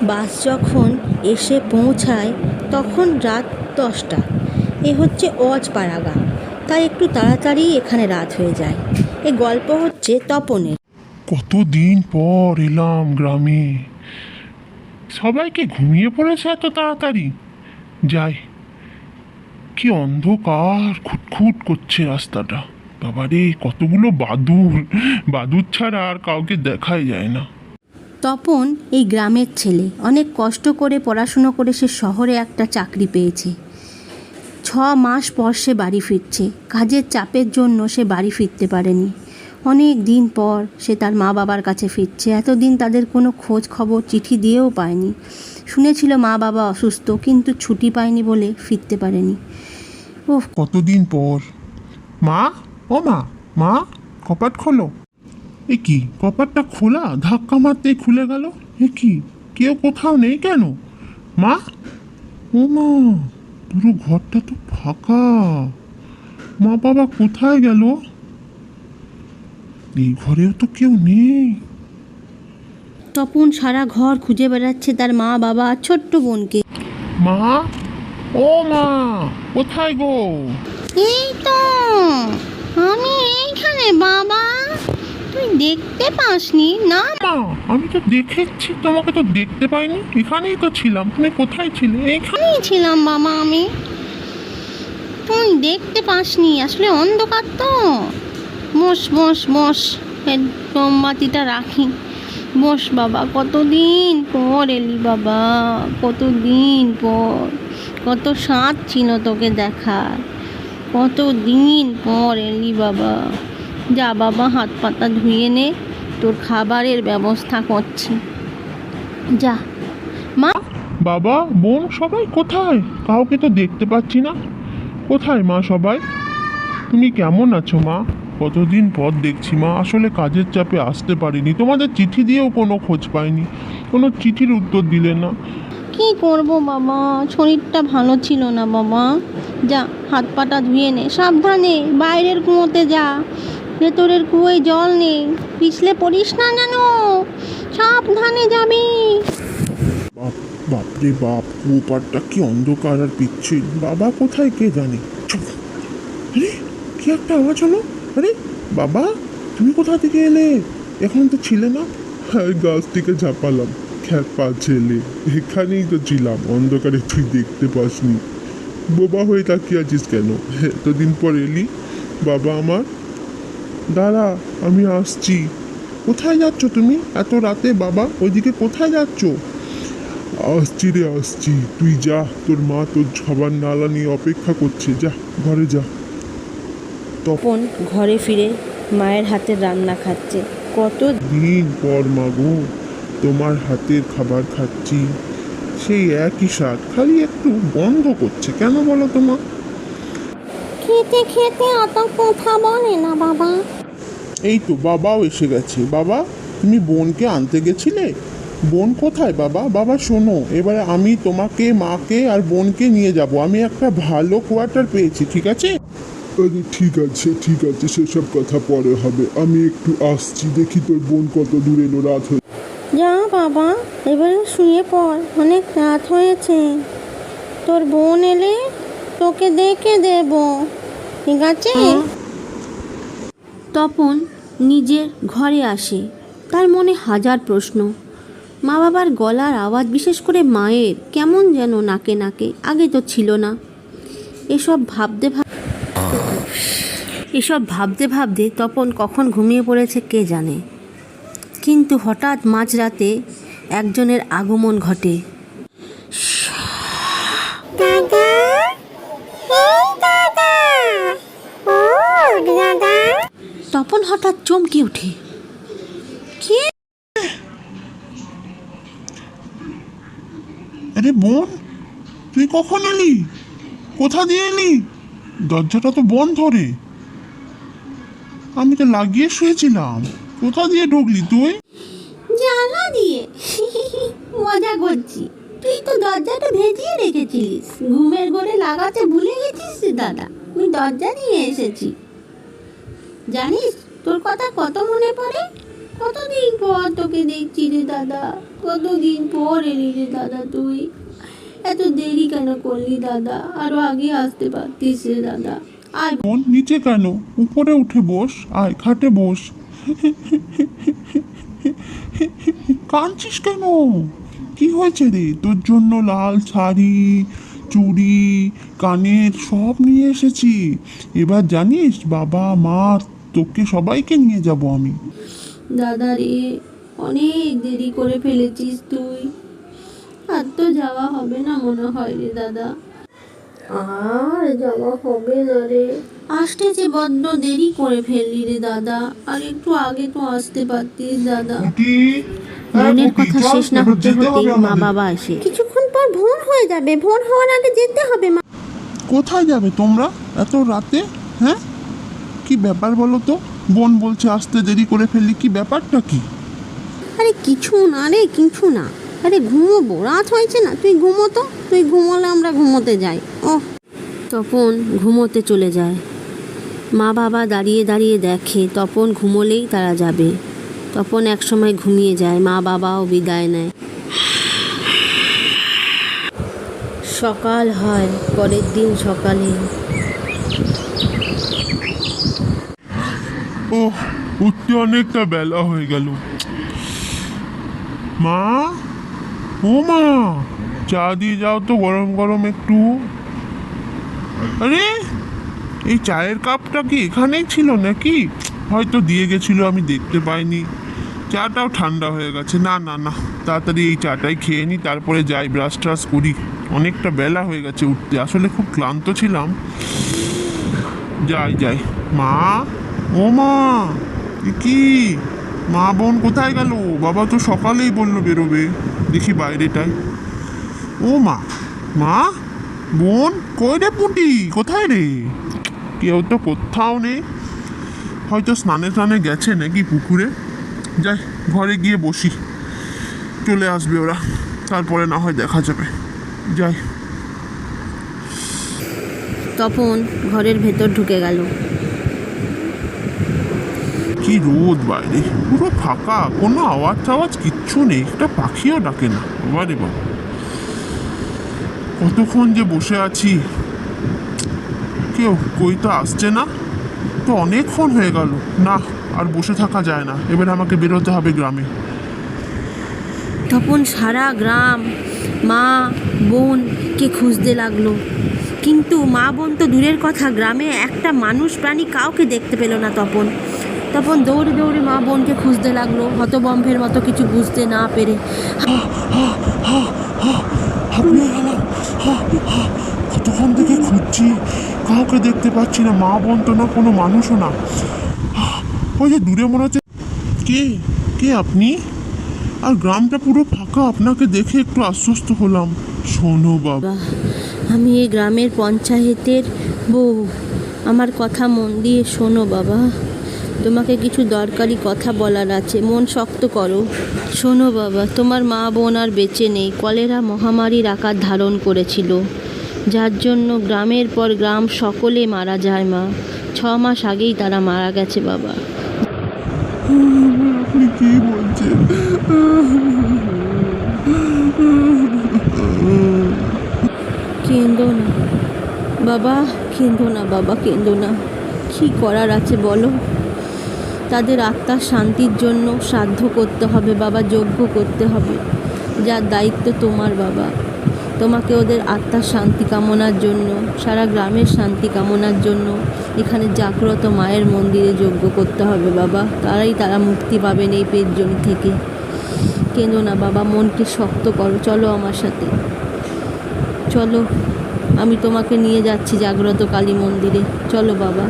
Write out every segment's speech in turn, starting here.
বাস যখন এসে পৌঁছায় তখন রাত 10টা। এ হচ্ছে অজপাড়া গ্রাম, তাই একটু তাড়াতাড়ি এখানে রাত হয়ে যায়। এ গল্প হচ্ছে তপনের। কতদিন পর এলাম গ্রামে। সবাইকে ঘুমিয়ে পড়েছে এত তাড়াতাড়ি। যাই, কি অন্ধকার, খুটখুট করছে রাস্তাটা। বাবারে, কতগুলো বাদুড়। বাদুড় ছাড়া আর কাউকে দেখাই যায় না। তপন এই গ্রামের ছেলে, অনেক কষ্ট করে পড়াশুনো করে সে শহরে একটা চাকরি পেয়েছে। 6 মাস পর সে বাড়ি ফিরছে। কাজের চাপের জন্য সে বাড়ি ফিরতে পারেনি। অনেক দিন পর সে তার মা বাবার কাছে ফিরছে। এতদিন তাদের কোনো খোঁজ খবর চিঠি দিয়েও পায়নি। শুনেছিল মা বাবা অসুস্থ, কিন্তু ছুটি পায়নি বলে ফিরতে পারেনি। ওহ, কতদিন পর। মা, ও মা, মা, কপাট খোলো। এ কি, কপাটটা খোলা, ধাক্কা মারতেই খুলে গেল। এ কি, কেউ কোথাও নেই কেন? মা, ও মা, পুরো ঘরটা তো ফাঁকা। মা বাবা কোথায় গেল? এই ঘরেও তো কেউ নেই। তপন সারা ঘর খুঁজে বেড়াচ্ছে তার মা বাবা আর ছোট্ট বোনকে। মা, ও মা, কোথায় গো? এই তো আমি এইখানে বাবা, তুই দেখতে পাসনি না? মা, আমি তো দেখেছি, তোমাকে তো দেখতে পাইনি। এখানেই তো ছিলাম, তুমি কোথায় ছিলে? এইখানে। এখানেই ছিলাম বাবা আমি, তুই দেখতে পাসনি, আসলে অন্ধকার তো। বস বস বস, মোমবাতিটা রাখি। বস বাবা, কতদিন পর এলি বাবা, কতদিন পর। কত স্বাদ ছিল তোকে দেখার, কতদিন পর এলি বাবা। যা বাবা, হাত পাতা ধুয়ে নে, তোর খাবারের ব্যবস্থা করছি। যা মা। বাবা, বোন, সবাই কোথায়? কাউকে তো দেখতে পাচ্ছি না। কোথায় মা সবাই? তুমি কেমন আছো মা? কতদিন পর দেখছি মা। আসলে কাজের চাপে আসতে পারিনি, তোমাদের চিঠি দিয়েও কোনো খোঁজ পাইনি, কোনো চিঠির উত্তর দিলে না। কি করব বাবা, শরীরটা ভালো ছিল না বাবা। যা, হাত পাটা ধুয়ে নে, সাবধানে। বাইরের কুয়োতে যা, ভেতরের কুয়োয় জল নেই, পিছলে পড়িস না যেন, সাবধানে যাবি। বাপ, বাপরে বাপ, কুয়োপাড়টা কি অন্ধকার আর পিচ্ছিল। বাবা কোথায় কে জানে। চুপ। আরে, কি একটা আওয়াজ হলো। আরে বাবা, তুমি কোথা থেকে এলে? এখন তো ছিলে না। হ্যাঁ, গাছ থেকে ঝাঁপালাম। খ্যাপা ছেলে, এখানেই তো ছিলাম, অন্ধকারে তুই দেখতে পাসনি। বোবা হয়ে তাকিয়ে আছিস কেন? এতদিন পর এলি বাবা আমার। দাঁড়া, আমি আসছি। কোথায় যাচ্ছ তুমি এত রাতে বাবা? ওইদিকে কোথায় যাচ্ছ? আসছি রে, আসছি। তুই যা, তোর মা তোর খাবার নালা নিয়ে অপেক্ষা করছে। যা, ঘরে যা। তপন ঘরে ফিরে মায়ের হাতের রান্না খাচ্ছে। কত দিন পর মা গো, তোমার হাতের খাবার খাচ্ছি। সেই একই স্বাদ, খালি একটু বন্ধ করছে কেন বলো তো মা? খেতে খেতে অত কথা বলে না বাবা। এই তো বাবাও এসে গেছে। বাবা, তুমি বোনকে আনতে গেছিলে? বোন কোথায় বাবা? বাবা শোনো, এবারে আমি তোমাকে, মাকে আর বোনকে নিয়ে যাব। আমি একটা ভালো কোয়ার্টার পেয়েছি, ঠিক আছে? আরে ঠিক আছে, ঠিক আছে, সেসব কথা পরে হবে। আমি একটু আসছি, দেখি তোর বোন কত দূর এলো। রাত হয়ে। যা বাবা, এবারে শুয়ে পড়, অনেক রাত হয়েছে। তোর বোন এলে তোকে দেখে দেব, ঠিক আছে? তপন নিজের ঘরে আসে। তার মনে হাজার প্রশ্ন। মা বাবার গলার আওয়াজ, বিশেষ করে মায়ের, কেমন যেন নাকে নাকে, আগে তো ছিল না। এসব ভাবতে ভাবতে তপন কখন ঘুমিয়ে পড়েছে কে জানে। কিন্তু হঠাৎ মাঝরাতে একজনের আগমন ঘটে। তপন হঠাৎ চমকে ওঠে। কে? আরে বোন, তুই কখন এলি? কোথা দিয়ে এলি? দরজাটা তো বন্ধ রে। আমি তো লাগিয়ে শুয়েছিলাম। কোথা দিয়ে ঢুকলি তুই? জানলা দিয়ে। মজা করছি, তুই তো দরজাটা ভেজিয়ে রেখেছিলিস, ঘুমের ঘরে লাগাতে ভুলে গেছিস দাদা। আমি দরজা দিয়ে এসেছি। জানিস তোর কথা কত মনে পড়ে, কতদিন পর তোকে দেখছি রে দাদা, কতদিন পর এলি রে দাদা তুই। এত দেরি কেন করলি দাদা? আরো আগে আসতে পারতিস রে দাদা। আয়। বোন নিচে কেন, উপরে উঠে বস, আয় খাটে বস। কাঁদছিস কেন? কি হয়েছে রে? তোর জন্য লাল শাড়ি, চুড়ি, কানের সব নিয়ে এসেছি। এবার জানিস বাবা মা তোকে সবাইকে নিয়ে যাব আমি। দাদা রে, অনেক দেরি করে ফেলেছিস তুই। আর তো যাওয়া হবে না মনে হয় রে দাদা। আর যাওয়া হবে না রে। আসতে যে বড্ড দেরি করে ফেললি রে দাদা। আর একটু আগে তো আসতে পারতিস দাদা। বোনের কথা শেষ না হতে হতেই মা বাবা আসে। কিছুক্ষণ পর ভোর হয়ে যাবে, ভোর হওয়ার আগে যেতে হবে মা। কোথায় যাবে তোমরা এত রাতে? হ্যাঁ, কি ব্যাপার বলো তো? বোন বলছে আসতে দেরি করে ফেললি, কি ব্যাপারটা কি? আরে কিছু না রে, কিছু না। আরে ঘুমোবো, রাত হয়েছে না, তুই ঘুমো তো। তুই ঘুমোলে আমরা ঘুমোতে যাই। ও তপন ঘুমোতে চলে যায়। মা বাবা দাঁড়িয়ে দাঁড়িয়ে দেখে তপন ঘুমোলেই তারা যাবে। তপন একসময় ঘুমিয়ে যায়, মা বাবাও বিদায় নেয়। সকাল হয় পরের দিন সকালে। ওহ, উঠতে অনেকটা বেলা হয়ে গেল। মা, ও মা, চা দিয়ে যাও তো গরম গরম একটু। আরে, এই চায়ের কাপটা কি এখানেই ছিল নাকি? হয়তো দিয়ে গেছিল, আমি দেখতে পাইনি। চাটাও ঠান্ডা হয়ে গেছে। না না না, তাড়াতাড়ি এই চাটাই খেয়ে নিই, তারপরে যাই ব্রাশ ট্রাশ করি। অনেকটা বেলা হয়ে গেছে উঠতে, আসলে খুব ক্লান্ত ছিলাম। যাই যাই। মা, ও মা, এ কি? মা বোন কোথায় গেল? বাবা তো সকালেই বললো বেরোবে। দেখি বাইরেটায়। ও মা, মা, বোন কই রে? পুটি কোথায় রে? কেউ তো কোথাও নেই। হয়তো স্নানে গেছে নাকি পুকুরে। যাই, ঘরে গিয়ে বসি, চলে আসবে ওরা, তারপরে না হয় দেখা যাবে। যাই। তপন ঘরের ভেতর ঢুকে গেল। কি রোদ বাইরে, পুরো ফাঁকা, কোনো আওয়াজ টাওয়াজ কিচ্ছু নেই, একটা পাখিও ডাকে না। বাবারে বাবা, কতক্ষণ যে বসে আছি, কেউ কই তো আসছে না। তো অনেকক্ষণ হয়ে গেল। না, আর বসে থাকা যায় না, এবার আমাকে বেরোতে হবে গ্রামে। তপন সারা গ্রাম মা বোনকে খুঁজতে লাগলো, কিন্তু মা বোন তো দূরের কথা, গ্রামে একটা মানুষ প্রাণী কাউকে দেখতে পেল না। তপন দৌড়ে দৌড়ে মা বোনকে খুঁজতে লাগলো, হতবম্বের মতো কিছু বুঝতে না পেরে। হাঁপিয়ে গেলাম। কতক্ষণ থেকে খুঁজছি, কাউকে দেখতে পাচ্ছি না। মা বোন তো না, কোনো মানুষও না। ওই যে দূরে মনে হচ্ছে। কে কে আপনি? আর গ্রামটা পুরো ফাঁকা, আপনাকে দেখে একটু আশ্বস্ত হলাম। শোনো বাবা, আমি এই গ্রামের পঞ্চায়েতের বউ। আমার কথা মন দিয়ে শোনো বাবা, তোমাকে কিছু দরকারি কথা বলার আছে, মন শক্ত করো। শোনো বাবা, তোমার মা বোন আর বেঁচে নেই। কলেরা মহামারীর আকার ধারণ করেছিল, যার জন্য গ্রামের পর গ্রাম সকলে মারা যায় মা। 6 মাস আগেই তারা মারা গেছে বাবা। আপনি কি বলছেন? কেঁদো না বাবা, কেঁদো না বাবা, কেঁদো না। কী করার আছে বলো? তাদের আত্মার শান্তির জন্য শ্রাদ্ধ করতে হবে বাবা, যজ্ঞ করতে হবে, যার দায়িত্ব তোমার বাবা। তোমাকে ওদের আত্মার শান্তি কামনার জন্য, সারা গ্রামের শান্তি কামনার জন্য এখানে জাগ্রত মায়ের মন্দিরে যজ্ঞ করতে হবে বাবা। তারা মুক্তি পাবেন এই পেটজনি থেকে। কেঁদো না বাবা, মনকে শক্ত করো। চলো আমার সাথে, চলো, আমি তোমাকে নিয়ে যাচ্ছি জাগ্রত কালী মন্দিরে। চলো বাবা।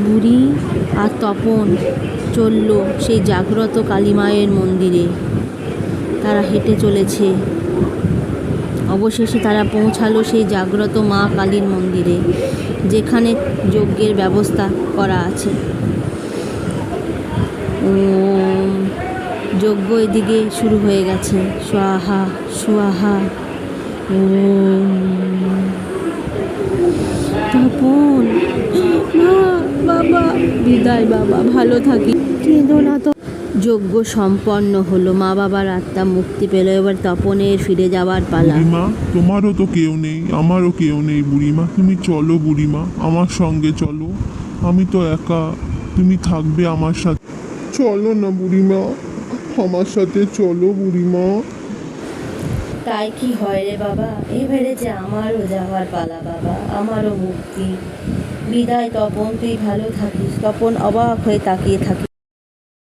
বুড়ি আর তপন চলল সেই জাগ্রত কালী মায়ের মন্দিরে। তারা হেঁটে চলেছে। অবশেষে তারা পৌঁছালো সেই জাগ্রত মা কালীর মন্দিরে, যেখানে যজ্ঞের ব্যবস্থা করা আছে। যজ্ঞ এদিকে শুরু হয়ে গেছে। স্বাহা স্বাহা। তপন, বাবা বিদায় বাবা, ভালো থাকি। কেঁদো না তো। যজ্ঞ সম্পন্ন হলো, মা বাবার আত্মা মুক্তি পেল। এবার তপনের ফিরে যাওয়ার পালা। বুড়িমা, তোমারও তো কেউ নেই, আমারও কেউ নেই বুড়িমা, তুমি চলো বুড়িমা, আমার সঙ্গে চলো। আমি তো একা, তুমি থাকবে আমার সাথে। চলো না বুড়িমা, আমার সাথে চলো বুড়িমা। তাই কি হয় রে বাবা, এবারে যে আমারও যাওয়ার পালা বাবা, আমারও মুক্তি। বিদায় তপন, তুই ভালো থাকিস। তপন অবাক হয়ে তাকিয়ে থাকে।